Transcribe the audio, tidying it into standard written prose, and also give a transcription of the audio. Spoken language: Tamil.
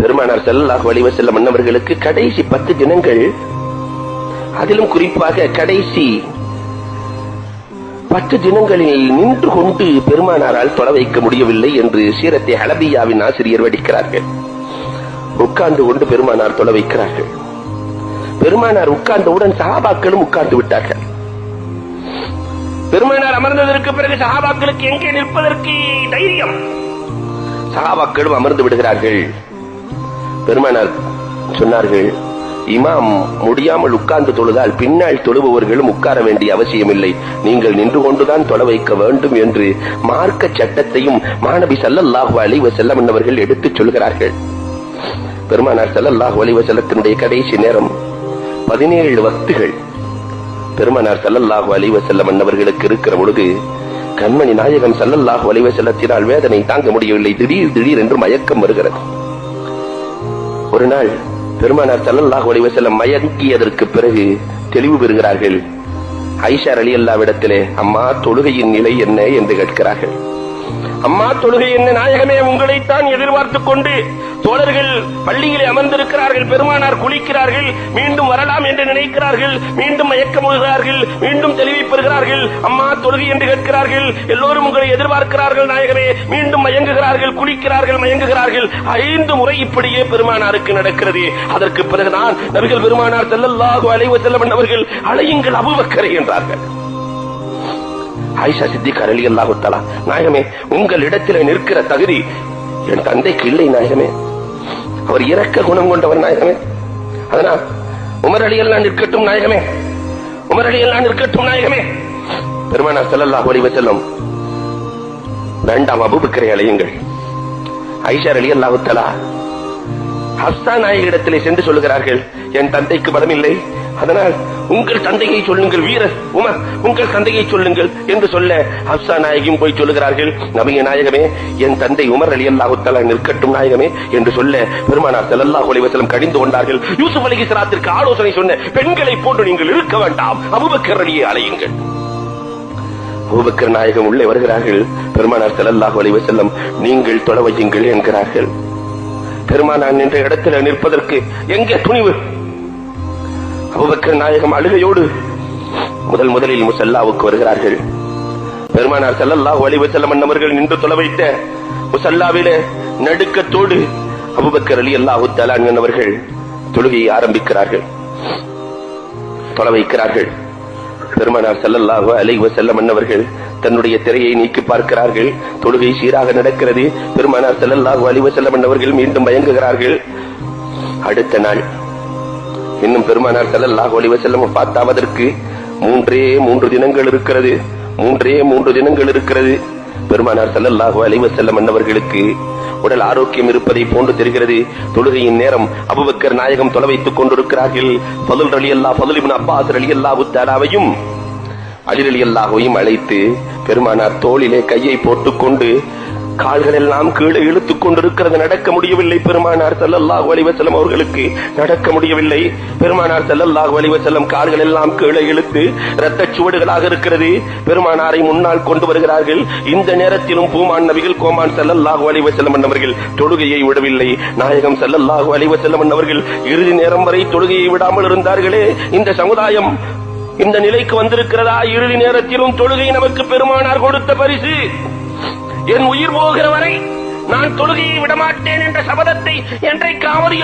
பெருமானார் ஸல்லல்லாஹு அலைஹி வஸல்லம் அன்னவர்களுக்கு கடைசி 10 தினங்கள், அதிலும் குறிப்பாக கடைசி 10 தினங்களில் நின்று கொண்டு பெருமானாரால் தொலை வைக்க முடியவில்லை என்று சீரத்தே ஹலபியாவின் ஆசிரியர் வடிக்கிறார்கள். உட்கார்ந்து கொண்டு பெருமானார் தொலை வைக்கிறார்கள். பெருமானார் உட்கார்ந்தவுடன் சஹாபாக்களும் உட்கார்ந்து விட்டார்கள். பெருமானார் அமர்ந்ததற்கு பிறகு சஹாபாக்களுக்கு எங்கே நிற்பதற்கு தைரியம்? சஹாபாக்களும் அமர்ந்து விடுகிறார்கள். பெருமானார் சொன்னார்கள், இமாம் முடியாமல் உட்கார்ந்து தொழுதால் பின்னால் தொழுபவர்களும் உட்கார வேண்டிய அவசியமில்லை, நீங்கள் நின்று கொண்டுதான் தொலை வைக்க வேண்டும் என்று மார்க்க சட்டத்தையும் மாநபி ஸல்லல்லாஹு அலைஹி வஸல்லம் என்பவர்கள் எடுத்துச் சொல்கிறார்கள். பெருமானார் ஸல்லல்லாஹு அலைஹி வஸல்லத்தினுடைய கடைசி நேரம் 17 வக்துகள் பெருமானார் ஸல்லல்லாஹு அலைஹி வஸல்லம் என்பவர்களுக்கு இருக்கிற பொழுது கண்மணி நாயகம் ஸல்லல்லாஹு அலைஹி வஸல்லத்தினால் வேதனை தாங்க முடியவில்லை. திடீர் என்று மயக்கம் வருகிறது. ஒரு நாள் பெருமானார் ஸல்லல்லாஹு அலைஹி வஸல்லம் மயங்கியதற்கு பிறகு தெளிவு பெறுகிறார்கள். ஆயிஷா ரலியல்லாஹுவிடத்திலே, அம்மா தொழுகையின் நிலை என்ன என்று கேட்கிறார்கள். அம்மா தொழுகை என்ன நாயகமே, உங்களைத்தான் எதிர்பார்த்துக் கொண்டு தோழர்கள் பள்ளியிலே அமர்ந்திருக்கிறார்கள். பெருமானார் குளிக்கிறார்கள், மீண்டும் வரலாம் என்று நினைக்கிறார்கள், மீண்டும் மயக்கமுகிறார்கள், மீண்டும் தெளிவை பெறுகிறார்கள். அம்மா தொழுகை என்று கேட்கிறார்கள். எல்லோரும் உங்களை எதிர்பார்க்கிறார்கள் நாயகமே. மீண்டும் மயங்குகிறார்கள், குளிக்கிறார்கள், மயங்குகிறார்கள். 5 முறை இப்படியே பெருமானாருக்கு நடக்கிறது. அதற்கு பிறகுதான் நபிகள் பெருமானார் ஸல்லல்லாஹு அலைஹி வஸல்லம் அவர்கள் அழையுங்கள் அபூபக்கரை என்றார்கள். ஆயிஷா சித்திகா ரலியல்லாஹு தஆலா, நாயகமே உங்களிடத்திலே நிற்கிற தகுதி என் தந்தைக்கு இல்லை நாயகமே, அவர் இரக்க குணம் கொண்டவர் நாயகமே, அதனால் உமர் ரலியல்லாஹு நிற்கட்டும் நாயகமே, உமர் ரலியல்லாஹு நிற்கட்டும் நாயகமே. பெருமானார் ஸல்லல்லாஹு அலைஹி வஸல்லம், வேண்டாம் அபூபக்கரை அழையுங்கள். ஆயிஷா ரலியல்லாஹு தஆலா ஹப்ஸா நாயகியிடத்திலே சென்று சொல்லுகிறார்கள், என் தந்தைக்கு பலமில்லை, அதனால் உங்கள் தந்தையை சொல்லுங்கள் வீரர் உமர், உங்கள் தந்தையை சொல்லுங்கள் என்று சொல்ல ஹப்ஸா நாயகியும் போய் சொல்லுகிறார்கள். நபிய நாயகமே, என் தந்தை உமர் ரலியல்லாஹு தஆலா நிற்கட்டும் நாயகமே என்று சொல்ல பெருமானார் ஸல்லல்லாஹு அலைஹி வஸல்லம் கடிந்து கொண்டார்கள். யூசுப் அலைஹிஸ்ஸலாத்திற்கு ஆலோசனை சொன்ன பெண்களை போன்று நீங்கள் இருக்க வேண்டாம், அபூபக்கர் ரலியை அழையுங்கள். அபூபக்கர் நாயகம் உள்ளே வருகிறார்கள். பெருமானார் ஸல்லல்லாஹு அலைஹி வஸல்லம், நீங்கள் தொலை வையுங்கள் என்கிறார்கள். பெருமானார் நின்ற இடத்தில் நிற்பதற்கு எங்கே துணிவு? அபூபக்கர் நாயகம் அழுகையோடு முதலில் முஸல்லாவுக்கு வருகிறார்கள். பெருமானார் ஸல்லல்லாஹு அலைஹி வஸல்லம் அவர்கள் நின்று தொலை வைத்த முஸல்லாவிலே நடுக்கத்தோடு அபூபக்கர் ரலியல்லாஹு தஆலா அவர்கள் தொழுகையை ஆரம்பிக்கிறார்கள், தொலை வைக்கிறார்கள். பெருமானார் ஸல்லல்லாஹு அலைஹி வஸல்லம் அவர்கள் தன்னுடைய திரையை நீக்கி பார்க்கிறார்கள். தொழுகை சீராக நடக்கிறது. பெருமானார் ஸல்லல்லாஹு அலைஹி வஸல்லம் அவர்கள் மீண்டும் மயங்குகிறார்கள். அடுத்த நாள் இன்னும் பெருமானார் ஸல்லல்லாஹு அலைஹி வஸல்லம் பார்த்தாவதற்கு 3 தினங்கள் இருக்கிறது. 3 தினங்கள் இருக்கிறது. பெருமானார் ஸல்லல்லாஹு அலைஹி வஸல்லம் அவர்களுக்கு உடல் ஆரோக்கியம் இருப்பதை போன்று தெரிகிறது. தொழுகையின் நேரம். அபூபக்கர் நாயகம் தொலை வைத்துக் கொண்டிருக்கிறார்கள். ஃபதுல் இப்னு அப்பாஸ் ரலியல்லாஹு தஆலாவையும் அலி ரலியல்லாஹுவையும் அழைத்து பெருமானார் தோளிலே கையை போட்டுக்கொண்டு கால்கள் எல்லாம் கீழே இழுத்துக் கொண்டிருக்கிறது. நடக்க முடியவில்லை. பெருமானார் ஸல்லல்லாஹு அலைஹி வஸல்லம் அவர்களுக்கு நடக்க முடியவில்லை. பெருமானார் ஸல்லல்லாஹு அலைஹி வஸல்லம் கால்கள் எல்லாம் கீழே இழுத்து இரத்த சுவடுகளாக இருக்கிறது. பெருமானாரை முன்னால் கொண்டு வருகிறார்கள். இந்த நேரத்திலும் பூமான் நபிகள் கோமான் ஸல்லல்லாஹு அலைஹி வஸல்லம் அவர்கள் தொழுகையை விடவில்லை. நாயகம் ஸல்லல்லாஹு அலைஹி வஸல்லம் அவர்கள் இறுதி நேரம் வரை தொழுகையை விடாமல் இருந்தார்களே. இந்த சமுதாயம் இந்த நிலைக்கு வந்திருக்கிறதா? இறுதி நேரத்திலும் தொழுகை நமக்கு பெருமானார் கொடுத்த பரிசு. என் உயிர் போகிற வரை நான் தொழுகையை விடமாட்டேன் என்ற சபதத்தை என்றைக்காவது